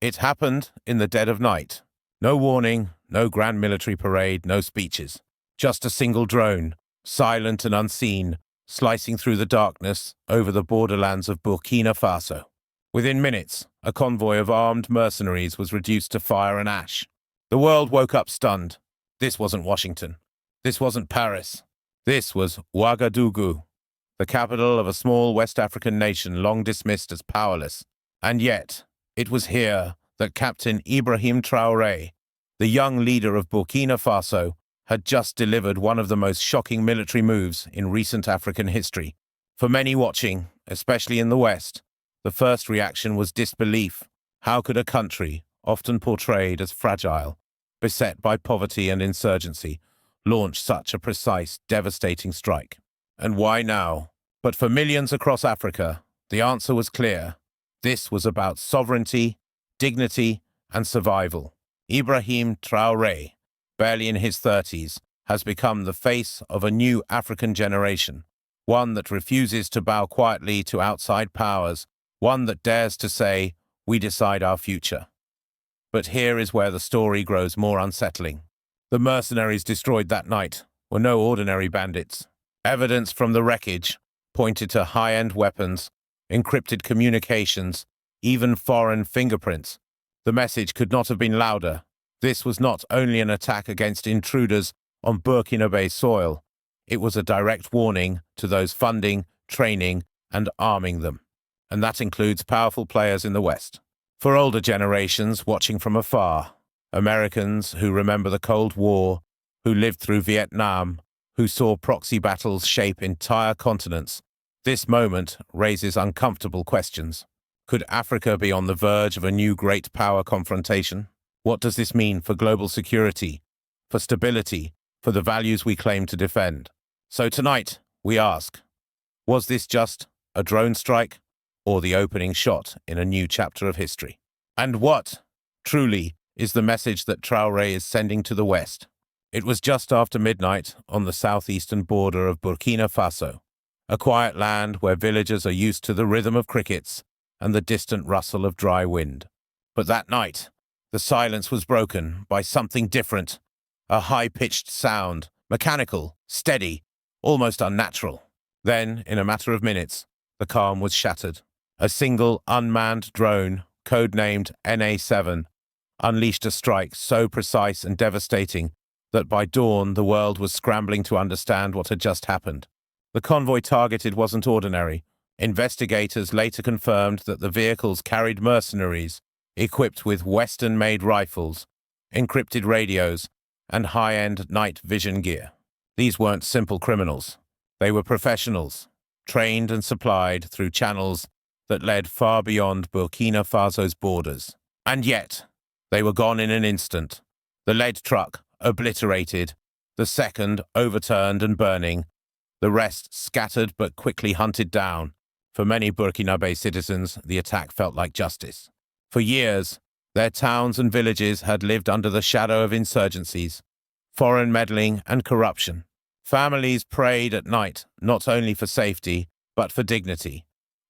It happened in the dead of night. No warning, no grand military parade, no speeches. Just a single drone, silent and unseen, slicing through the darkness over the borderlands of Burkina Faso. Within minutes, a convoy of armed mercenaries was reduced to fire and ash. The world woke up stunned. This wasn't Washington. This wasn't Paris. This was Ouagadougou, the capital of a small West African nation long dismissed as powerless. And yet, it was here that Captain Ibrahim Traoré, the young leader of Burkina Faso, had just delivered one of the most shocking military moves in recent African history. For many watching, especially in the West, the first reaction was disbelief. How could a country, often portrayed as fragile, beset by poverty and insurgency, launch such a precise, devastating strike? And why now? But for millions across Africa, the answer was clear. This was about sovereignty, dignity, and survival. Ibrahim Traoré, barely in his 30s, has become the face of a new African generation, one that refuses to bow quietly to outside powers, one that dares to say, "We decide our future." But here is where the story grows more unsettling. The mercenaries destroyed that night were no ordinary bandits. Evidence from the wreckage pointed to high-end weapons, encrypted communications, even foreign fingerprints. The message could not have been louder. This was not only an attack against intruders on Burkinabe soil, it was a direct warning to those funding, training, and arming them. And that includes powerful players in the West. For older generations watching from afar, Americans who remember the Cold War, who lived through Vietnam, who saw proxy battles shape entire continents, this moment raises uncomfortable questions. Could Africa be on the verge of a new great power confrontation? What does this mean for global security, for stability, for the values we claim to defend? So tonight, we ask, was this just a drone strike or the opening shot in a new chapter of history? And what, truly, is the message that Traoré is sending to the West? It was just after midnight on the southeastern border of Burkina Faso, a quiet land where villagers are used to the rhythm of crickets and the distant rustle of dry wind. But that night, the silence was broken by something different, a high-pitched sound, mechanical, steady, almost unnatural. Then, in a matter of minutes, the calm was shattered. A single unmanned drone, codenamed NA-7, unleashed a strike so precise and devastating that by dawn the world was scrambling to understand what had just happened. The convoy targeted wasn't ordinary. Investigators later confirmed that the vehicles carried mercenaries equipped with Western-made rifles, encrypted radios, and high-end night vision gear. These weren't simple criminals. They were professionals, trained and supplied through channels that led far beyond Burkina Faso's borders. And yet, they were gone in an instant. The lead truck obliterated, the second overturned and burning, the rest scattered but quickly hunted down. For many Burkinabe citizens, the attack felt like justice. For years, their towns and villages had lived under the shadow of insurgencies, foreign meddling, and corruption. Families prayed at night, not only for safety, but for dignity,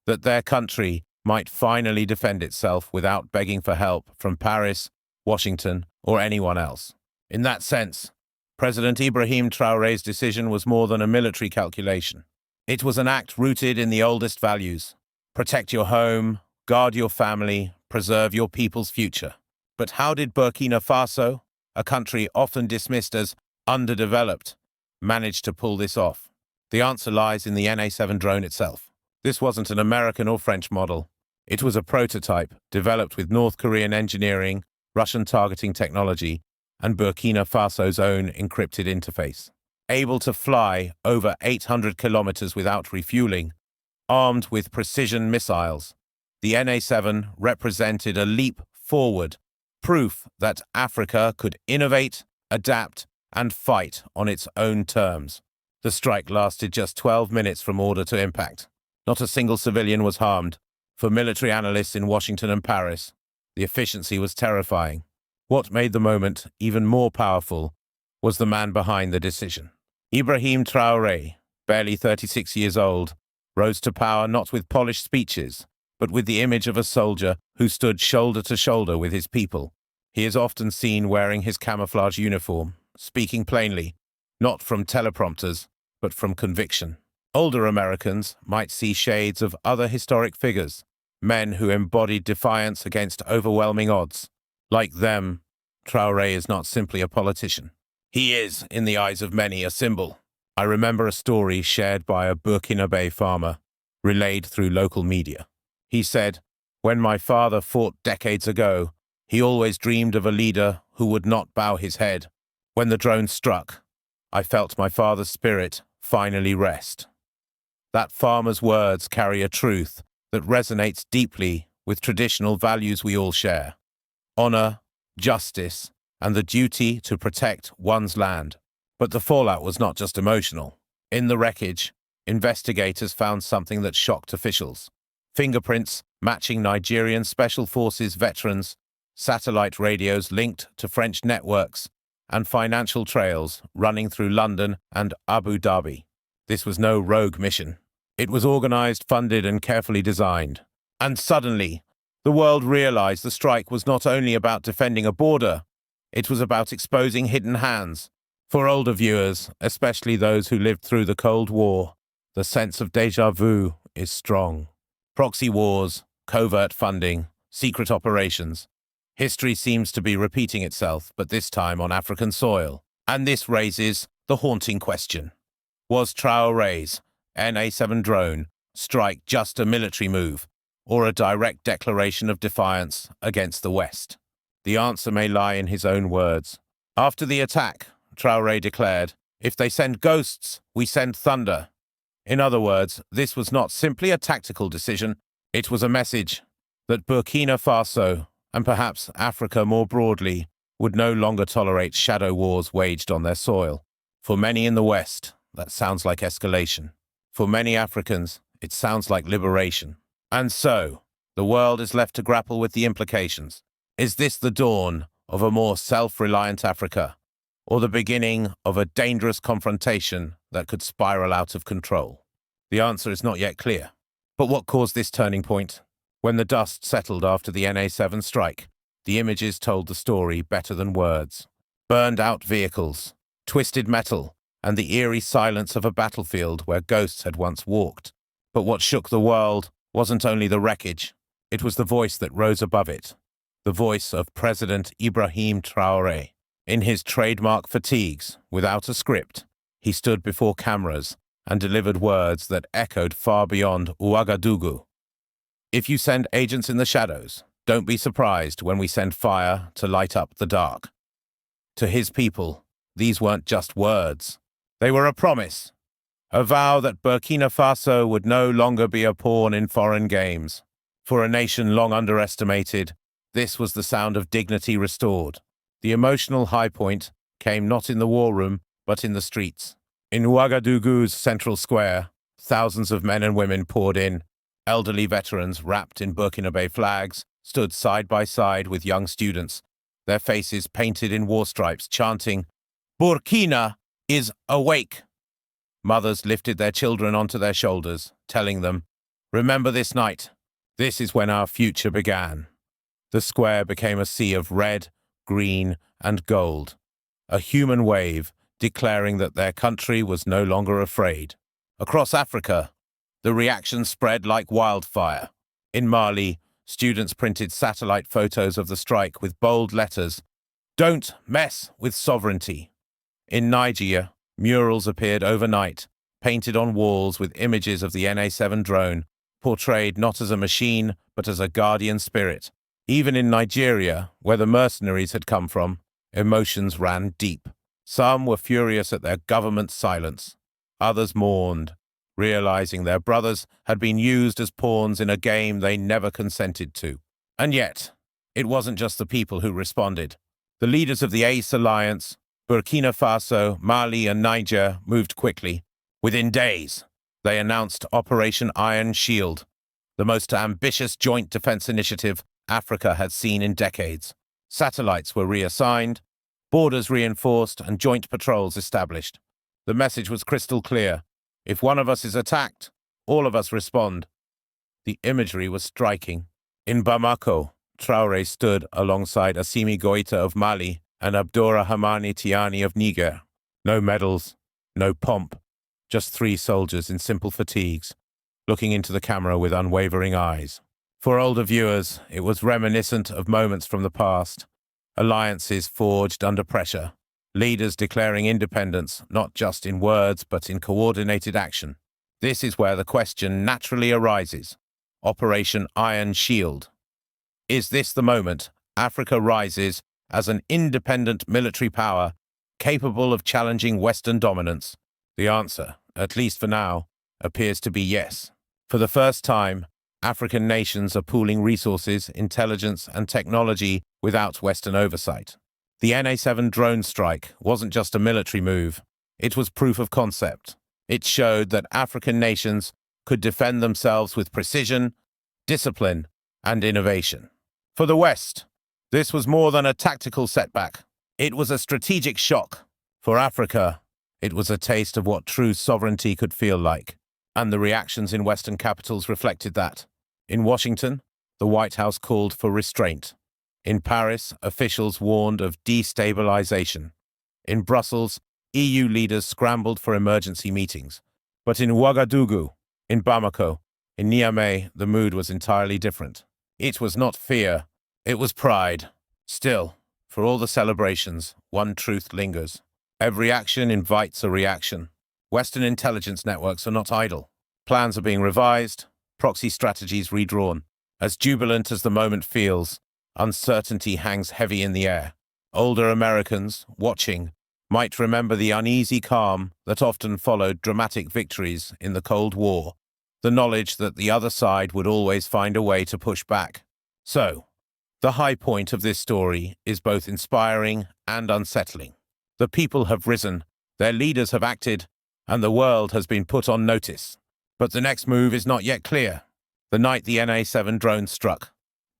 that their country might finally defend itself without begging for help from Paris, Washington, or anyone else. In that sense, President Ibrahim Traoré's decision was more than a military calculation. It was an act rooted in the oldest values: protect your home, guard your family, preserve your people's future. But how did Burkina Faso, a country often dismissed as underdeveloped, manage to pull this off? The answer lies in the NA-7 drone itself. This wasn't an American or French model. It was a prototype developed with North Korean engineering, Russian targeting technology, and Burkina Faso's own encrypted interface. Able to fly over 800 kilometers without refueling, armed with precision missiles, the NA-7 represented a leap forward, proof that Africa could innovate, adapt, and fight on its own terms. The strike lasted just 12 minutes from order to impact. Not a single civilian was harmed. For military analysts in Washington and Paris, the efficiency was terrifying. What made the moment even more powerful was the man behind the decision. Ibrahim Traoré, barely 36 years old, rose to power not with polished speeches, but with the image of a soldier who stood shoulder to shoulder with his people. He is often seen wearing his camouflage uniform, speaking plainly, not from teleprompters, but from conviction. Older Americans might see shades of other historic figures, men who embodied defiance against overwhelming odds. Like them, Traoré is not simply a politician. He is, in the eyes of many, a symbol. I remember a story shared by a Burkina Faso farmer, relayed through local media. He said, "When my father fought decades ago, he always dreamed of a leader who would not bow his head. When the drone struck, I felt my father's spirit finally rest." That farmer's words carry a truth that resonates deeply with traditional values we all share: honor, justice, and the duty to protect one's land. But the fallout was not just emotional. In the wreckage, investigators found something that shocked officials: fingerprints matching Nigerian Special Forces veterans, satellite radios linked to French networks, and financial trails running through London and Abu Dhabi. This was no rogue mission. It was organized, funded, and carefully designed. And suddenly, the world realized the strike was not only about defending a border, it was about exposing hidden hands. For older viewers, especially those who lived through the Cold War, the sense of déjà vu is strong. Proxy wars, covert funding, secret operations. History seems to be repeating itself, but this time on African soil. And this raises the haunting question: was Traoré's NA-7 drone strike just a military move, or a direct declaration of defiance against the West? The answer may lie in his own words. After the attack, Traoré declared, "If they send ghosts, we send thunder." In other words, this was not simply a tactical decision, it was a message that Burkina Faso, and perhaps Africa more broadly, would no longer tolerate shadow wars waged on their soil. For many in the West, that sounds like escalation. For many Africans, it sounds like liberation. And so, the world is left to grapple with the implications. Is this the dawn of a more self-reliant Africa, or the beginning of a dangerous confrontation that could spiral out of control? The answer is not yet clear. But what caused this turning point? When the dust settled after the NA-7 strike, the images told the story better than words. Burned-out vehicles, twisted metal, and the eerie silence of a battlefield where ghosts had once walked. But what shook the world wasn't only the wreckage, it was the voice that rose above it. The voice of President Ibrahim Traoré. In his trademark fatigues, without a script, he stood before cameras and delivered words that echoed far beyond Ouagadougou. "If you send agents in the shadows, don't be surprised when we send fire to light up the dark." To his people, these weren't just words. They were a promise, a vow that Burkina Faso would no longer be a pawn in foreign games. For a nation long underestimated, this was the sound of dignity restored. The emotional high point came not in the war room, but in the streets. In Ouagadougou's central square, thousands of men and women poured in. Elderly veterans wrapped in Burkina Faso flags stood side by side with young students, their faces painted in war stripes, chanting, "Burkina is awake." Mothers lifted their children onto their shoulders, telling them, "Remember this night. This is when our future began." The square became a sea of red, green, and gold, a human wave declaring that their country was no longer afraid. Across Africa, the reaction spread like wildfire. In Mali, students printed satellite photos of the strike with bold letters, "Don't mess with sovereignty." In Nigeria, murals appeared overnight, painted on walls with images of the NA-7 drone, portrayed not as a machine, but as a guardian spirit. Even in Nigeria, where the mercenaries had come from, emotions ran deep. Some were furious at their government's silence. Others mourned, realizing their brothers had been used as pawns in a game they never consented to. And yet, it wasn't just the people who responded. The leaders of the ACE alliance, Burkina Faso, Mali, and Niger, moved quickly. Within days, they announced Operation Iron Shield, the most ambitious joint defense initiative Africa had seen in decades. Satellites were reassigned, borders reinforced, and joint patrols established. The message was crystal clear: if one of us is attacked, all of us respond. The imagery was striking. In Bamako, Traoré stood alongside Assimi Goïta of Mali and Abdourahmane Tiani of Niger. No medals, no pomp, just three soldiers in simple fatigues, looking into the camera with unwavering eyes. For older viewers, it was reminiscent of moments from the past, alliances forged under pressure, leaders declaring independence not just in words but in coordinated action. This is where the question naturally arises. Operation Iron Shield. Is this the moment Africa rises as an independent military power capable of challenging Western dominance? The answer, at least for now, appears to be yes. For the first time, African nations are pooling resources, intelligence, and technology without Western oversight. The NA-7 drone strike wasn't just a military move, it was proof of concept. It showed that African nations could defend themselves with precision, discipline, and innovation. For the West, this was more than a tactical setback. It was a strategic shock. For Africa, it was a taste of what true sovereignty could feel like. And the reactions in Western capitals reflected that. In Washington, the White House called for restraint. In Paris, officials warned of destabilization. In Brussels, EU leaders scrambled for emergency meetings. But in Ouagadougou, in Bamako, in Niamey, the mood was entirely different. It was not fear, it was pride. Still, for all the celebrations, one truth lingers. Every action invites a reaction. Western intelligence networks are not idle. Plans are being revised, proxy strategies redrawn. As jubilant as the moment feels, uncertainty hangs heavy in the air. Older Americans, watching, might remember the uneasy calm that often followed dramatic victories in the Cold War, the knowledge that the other side would always find a way to push back. So, the high point of this story is both inspiring and unsettling. The people have risen, their leaders have acted, and the world has been put on notice. But the next move is not yet clear. The night the NA-7 drone struck,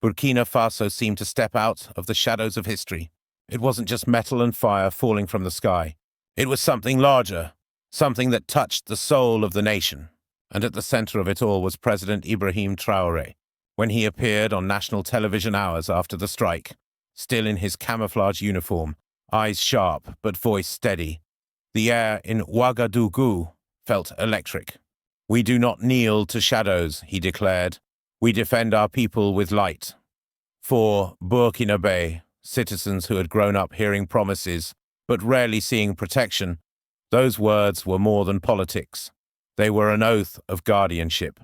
Burkina Faso seemed to step out of the shadows of history. It wasn't just metal and fire falling from the sky. It was something larger, something that touched the soul of the nation. And at the center of it all was President Ibrahim Traoré. When he appeared on national television hours after the strike, still in his camouflage uniform, eyes sharp but voice steady, the air in Ouagadougou felt electric. "We do not kneel to shadows," he declared. "We defend our people with light." For Burkinabe, citizens who had grown up hearing promises but rarely seeing protection, those words were more than politics. They were an oath of guardianship.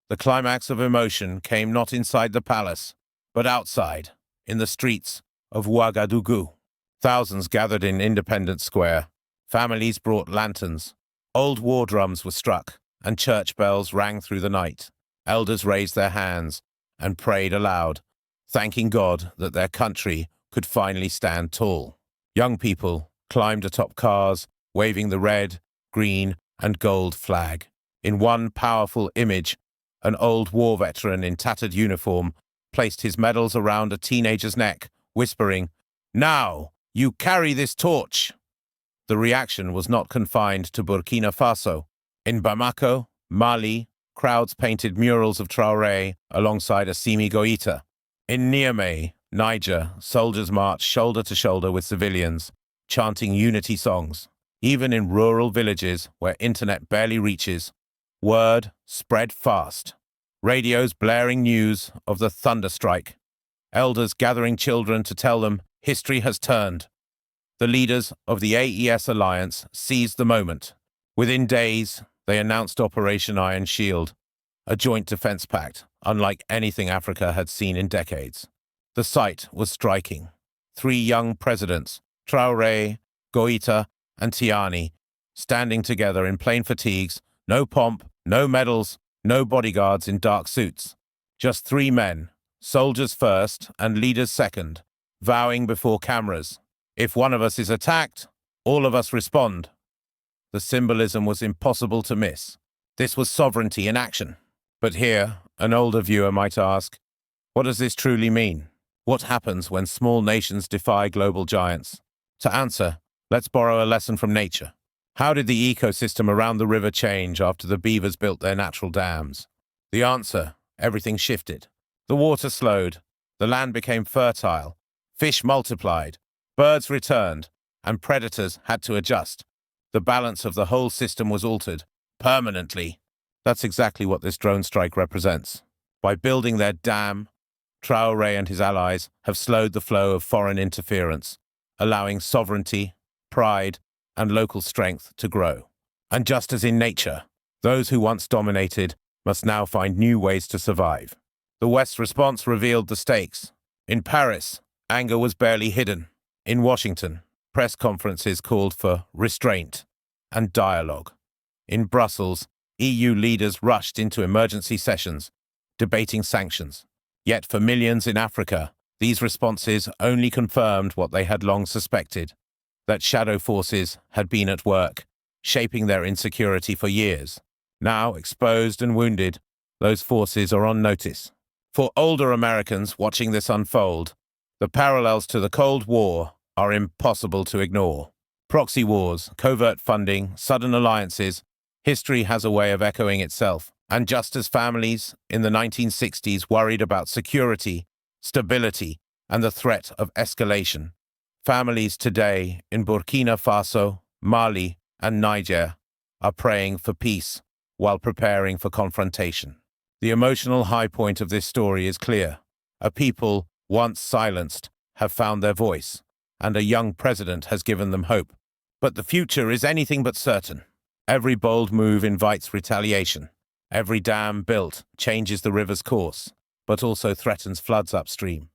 The climax of emotion came not inside the palace, but outside, in the streets of Ouagadougou. Thousands gathered in Independence Square. Families brought lanterns. Old war drums were struck, and church bells rang through the night. Elders raised their hands and prayed aloud, thanking God that their country could finally stand tall. Young people climbed atop cars, waving the red, green, and gold flag. In one powerful image, an old war veteran in tattered uniform placed his medals around a teenager's neck, whispering, "Now, you carry this torch." The reaction was not confined to Burkina Faso. In Bamako, Mali, crowds painted murals of Traoré alongside Assimi Goïta. In Niamey, Niger, soldiers marched shoulder to shoulder with civilians, chanting unity songs. Even in rural villages where internet barely reaches, word spread fast. Radios blaring news of the thunderstrike. Elders gathering children to tell them history has turned. The leaders of the AES alliance seized the moment. Within days, they announced Operation Iron Shield, a joint defense pact unlike anything Africa had seen in decades. The sight was striking. 3 young presidents, Traoré, Goïta, and Tiani, standing together in plain fatigues, no pomp, no medals, no bodyguards in dark suits. Just 3 men, soldiers first and leaders second, vowing before cameras, "If one of us is attacked, all of us respond." The symbolism was impossible to miss. This was sovereignty in action. But here, an older viewer might ask, what does this truly mean? What happens when small nations defy global giants? To answer, let's borrow a lesson from nature. How did the ecosystem around the river change after the beavers built their natural dams? The answer, everything shifted. The water slowed, the land became fertile, fish multiplied, birds returned, and predators had to adjust. The balance of the whole system was altered, permanently. That's exactly what this drone strike represents. By building their dam, Traoré and his allies have slowed the flow of foreign interference, allowing sovereignty, pride, and local strength to grow. And just as in nature, those who once dominated must now find new ways to survive. The West's response revealed the stakes. In Paris, anger was barely hidden. In Washington, press conferences called for restraint and dialogue. In Brussels, EU leaders rushed into emergency sessions, debating sanctions. Yet for millions in Africa, these responses only confirmed what they had long suspected, that shadow forces had been at work, shaping their insecurity for years. Now, exposed and wounded, those forces are on notice. For older Americans watching this unfold, the parallels to the Cold War are impossible to ignore. Proxy wars, covert funding, sudden alliances, history has a way of echoing itself. And just as families in the 1960s worried about security, stability, and the threat of escalation, families today in Burkina Faso, Mali, and Niger are praying for peace while preparing for confrontation. The emotional high point of this story is clear. A people once silenced have found their voice, and a young president has given them hope. But the future is anything but certain. Every bold move invites retaliation. Every dam built changes the river's course, but also threatens floods upstream.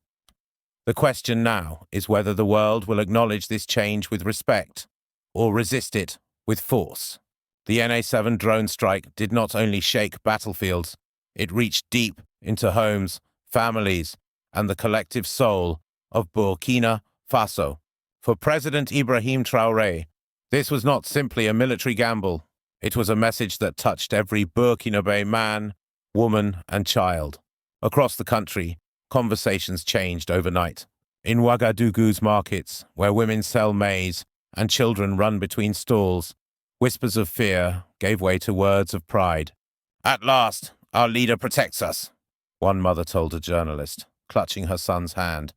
The question now is whether the world will acknowledge this change with respect or resist it with force. The NA7 drone strike did not only shake battlefields, it reached deep into homes, families, and the collective soul of Burkina Faso. For President Ibrahim Traoré, this was not simply a military gamble. It was a message that touched every Burkinabe man, woman, and child. Across the country, conversations changed overnight. In Ouagadougou's markets, where women sell maize and children run between stalls, whispers of fear gave way to words of pride. "At last, our leader protects us," one mother told a journalist, clutching her son's hand.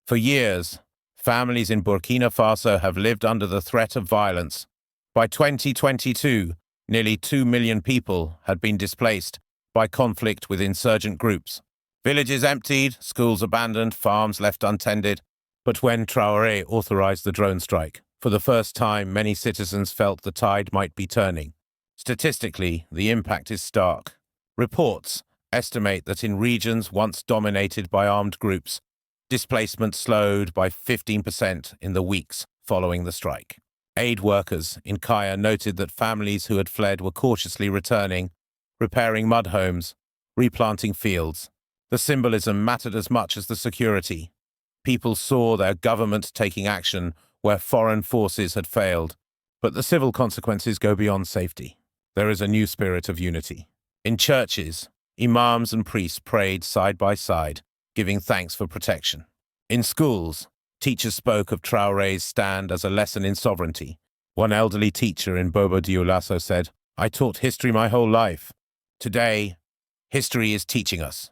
For years, families in Burkina Faso have lived under the threat of violence. By 2022, nearly 2 million people had been displaced by conflict with insurgent groups. Villages emptied, schools abandoned, farms left untended. But when Traoré authorized the drone strike, for the first time, many citizens felt the tide might be turning. Statistically, the impact is stark. Reports estimate that in regions once dominated by armed groups, displacement slowed by 15% in the weeks following the strike. Aid workers in Kaya noted that families who had fled were cautiously returning, repairing mud homes, replanting fields. The symbolism mattered as much as the security. People saw their government taking action where foreign forces had failed. But the civil consequences go beyond safety. There is a new spirit of unity. In churches, imams and priests prayed side by side, giving thanks for protection. In schools, teachers spoke of Traoré's stand as a lesson in sovereignty. One elderly teacher in Bobo Dioulasso said, "I taught history my whole life. Today, history is teaching us."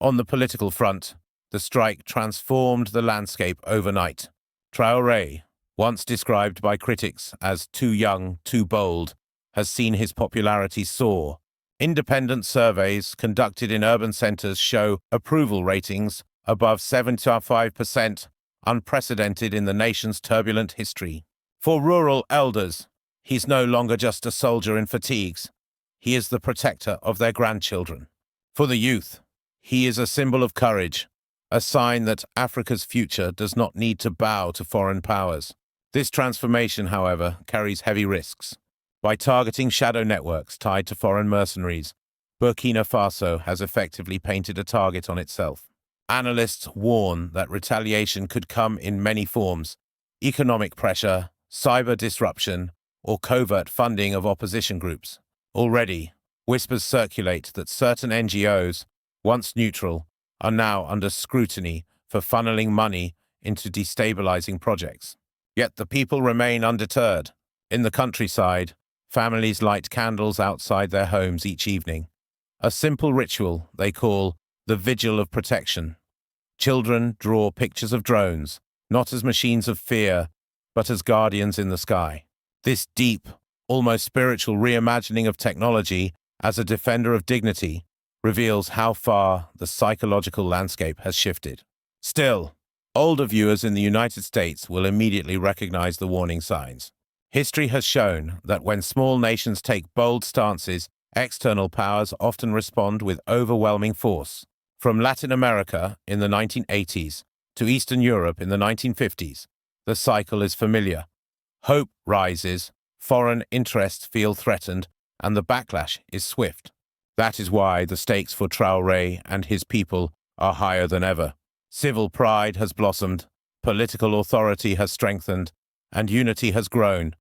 On the political front, the strike transformed the landscape overnight. Traoré, once described by critics as too young, too bold, has seen his popularity soar. Independent surveys conducted in urban centers show approval ratings above 75%, unprecedented in the nation's turbulent history. For rural elders, he's no longer just a soldier in fatigues. He is the protector of their grandchildren. For the youth, he is a symbol of courage, a sign that Africa's future does not need to bow to foreign powers. This transformation, however, carries heavy risks. By targeting shadow networks tied to foreign mercenaries, Burkina Faso has effectively painted a target on itself. Analysts warn that retaliation could come in many forms: economic pressure, cyber disruption, or covert funding of opposition groups. Already, whispers circulate that certain NGOs, once neutral, are now under scrutiny for funneling money into destabilizing projects. Yet the people remain undeterred. In the countryside, families light candles outside their homes each evening, a simple ritual they call the Vigil of Protection. Children draw pictures of drones, not as machines of fear, but as guardians in the sky. This deep, almost spiritual reimagining of technology as a defender of dignity reveals how far the psychological landscape has shifted. Still, older viewers in the United States will immediately recognize the warning signs. History has shown that when small nations take bold stances, external powers often respond with overwhelming force. From Latin America in the 1980s to Eastern Europe in the 1950s, the cycle is familiar. Hope rises, foreign interests feel threatened, and the backlash is swift. That is why the stakes for Traoré and his people are higher than ever. Civil pride has blossomed, political authority has strengthened, and unity has grown.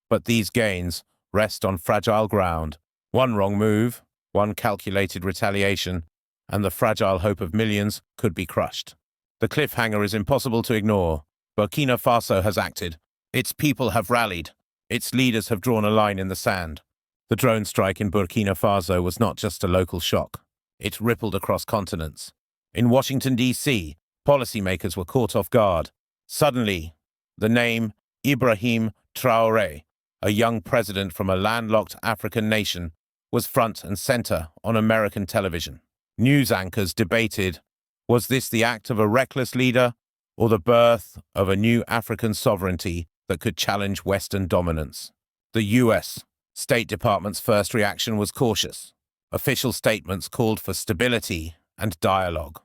But these gains rest on fragile ground. One wrong move, one calculated retaliation, and the fragile hope of millions could be crushed. The cliffhanger is impossible to ignore. Burkina Faso has acted. Its people have rallied. Its leaders have drawn a line in the sand. The drone strike in Burkina Faso was not just a local shock. It rippled across continents. In Washington, D.C., policymakers were caught off guard. Suddenly, the name Ibrahim Traoré, a young president from a landlocked African nation, was front and center on American television. News anchors debated, was this the act of a reckless leader or the birth of a new African sovereignty that could challenge Western dominance? The U.S. State Department's first reaction was cautious. Official statements called for stability and dialogue.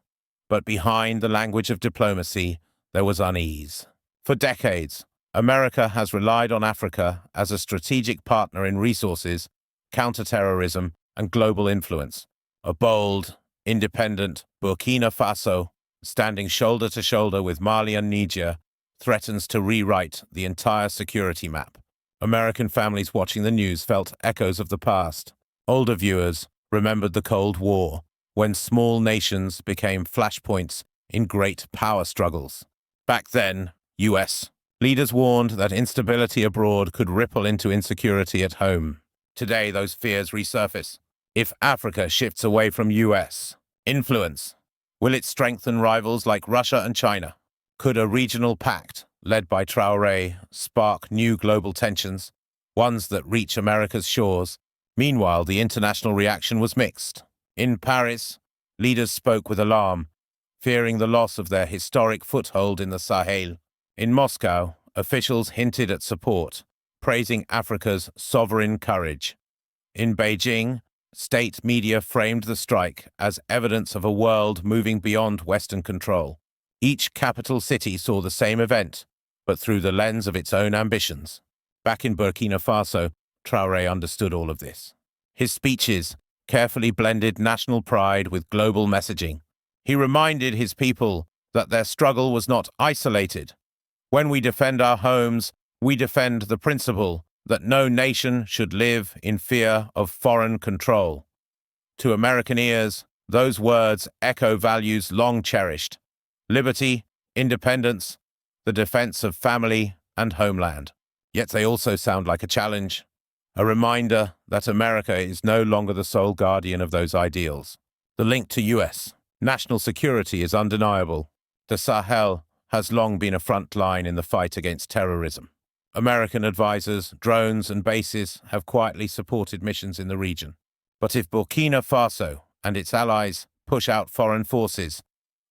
But behind the language of diplomacy, there was unease. For decades, America has relied on Africa as a strategic partner in resources, counterterrorism, and global influence. A bold, independent Burkina Faso, standing shoulder to shoulder with Mali and Niger, threatens to rewrite the entire security map. American families watching the news felt echoes of the past. Older viewers remembered the Cold War, when small nations became flashpoints in great power struggles. Back then, U.S. leaders warned that instability abroad could ripple into insecurity at home. Today, those fears resurface. If Africa shifts away from U.S. influence, will it strengthen rivals like Russia and China? Could a regional pact, led by Traoré, spark new global tensions, ones that reach America's shores? Meanwhile, the international reaction was mixed. In Paris, leaders spoke with alarm, fearing the loss of their historic foothold in the Sahel. In Moscow, officials hinted at support, praising Africa's sovereign courage. In Beijing, state media framed the strike as evidence of a world moving beyond Western control. Each capital city saw the same event, but through the lens of its own ambitions. Back in Burkina Faso, Traoré understood all of this. His speeches carefully blended national pride with global messaging. He reminded his people that their struggle was not isolated. When we defend our homes, we defend the principle that no nation should live in fear of foreign control. To American ears, those words echo values long cherished: liberty, independence, the defense of family and homeland. Yet they also sound like a challenge, a reminder that America is no longer the sole guardian of those ideals. The link to U.S. national security is undeniable. The Sahel has long been a front line in the fight against terrorism. American advisors, drones, and bases have quietly supported missions in the region. But if Burkina Faso and its allies push out foreign forces,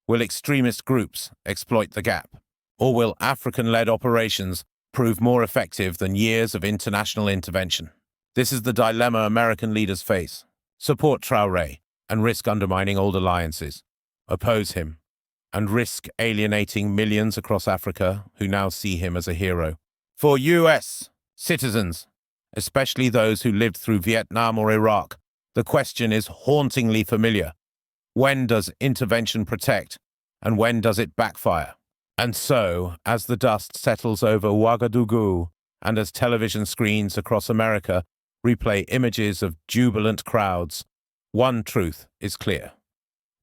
will extremist groups exploit the gap? Or will African-led operations prove more effective than years of international intervention? This is the dilemma American leaders face. Support Traoré and risk undermining old alliances. Oppose him and risk alienating millions across Africa who now see him as a hero. For U.S. citizens, especially those who lived through Vietnam or Iraq, the question is hauntingly familiar. When does intervention protect, and when does it backfire? And so, as the dust settles over Ouagadougou, and as television screens across America replay images of jubilant crowds, one truth is clear.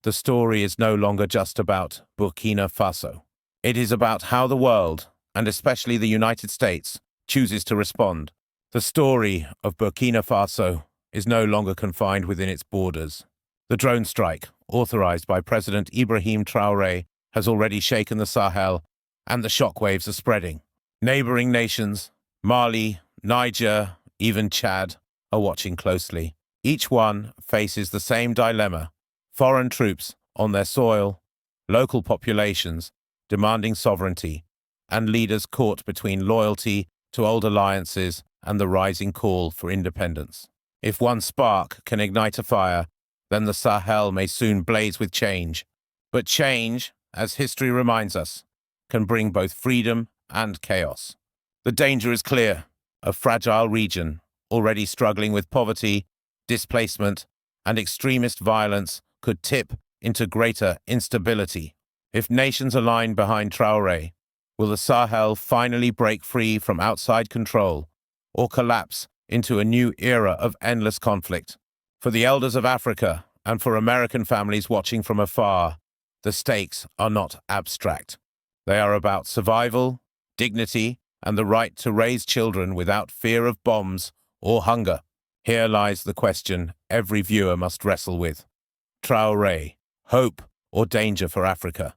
The story is no longer just about Burkina Faso. It is about how the world, and especially the United States, chooses to respond. The story of Burkina Faso is no longer confined within its borders. The drone strike, authorized by President Ibrahim Traoré, has already shaken the Sahel, and the shockwaves are spreading. Neighboring nations, Mali, Niger, even Chad, are watching closely. Each one faces the same dilemma: foreign troops on their soil, local populations demanding sovereignty, and leaders caught between loyalty to old alliances and the rising call for independence. If one spark can ignite a fire, then the Sahel may soon blaze with change. But change, as history reminds us, can bring both freedom and chaos. The danger is clear: a fragile region, already struggling with poverty, displacement, and extremist violence, could tip into greater instability. If nations align behind Traoré, will the Sahel finally break free from outside control, or collapse into a new era of endless conflict? For the elders of Africa, and for American families watching from afar, the stakes are not abstract. They are about survival, dignity, and the right to raise children without fear of bombs or hunger. Here lies the question every viewer must wrestle with. Traoré, hope or danger for Africa?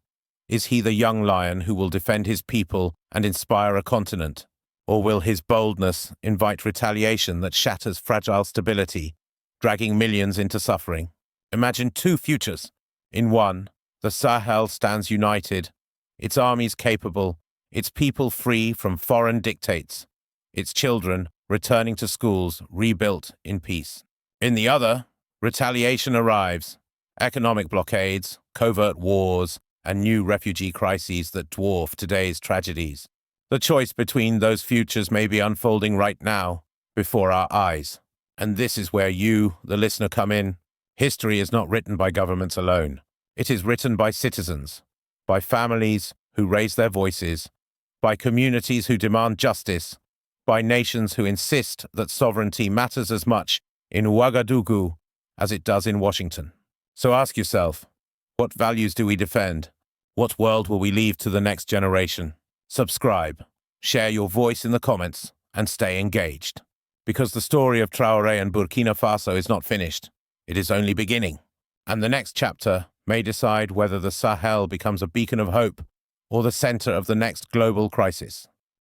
Is he the young lion who will defend his people and inspire a continent? Or will his boldness invite retaliation that shatters fragile stability, dragging millions into suffering? Imagine two futures. In one, the Sahel stands united, its armies capable, its people free from foreign dictates, its children returning to schools rebuilt in peace. In the other, retaliation arrives: economic blockades, covert wars, and new refugee crises that dwarf today's tragedies. The choice between those futures may be unfolding right now, before our eyes. And this is where you, the listener, come in. History is not written by governments alone. It is written by citizens, by families who raise their voices, by communities who demand justice, by nations who insist that sovereignty matters as much in Ouagadougou as it does in Washington. So ask yourself, what values do we defend? What world will we leave to the next generation? Subscribe, share your voice in the comments, and stay engaged. Because the story of Traoré and Burkina Faso is not finished. It is only beginning. And the next chapter may decide whether the Sahel becomes a beacon of hope or the center of the next global crisis.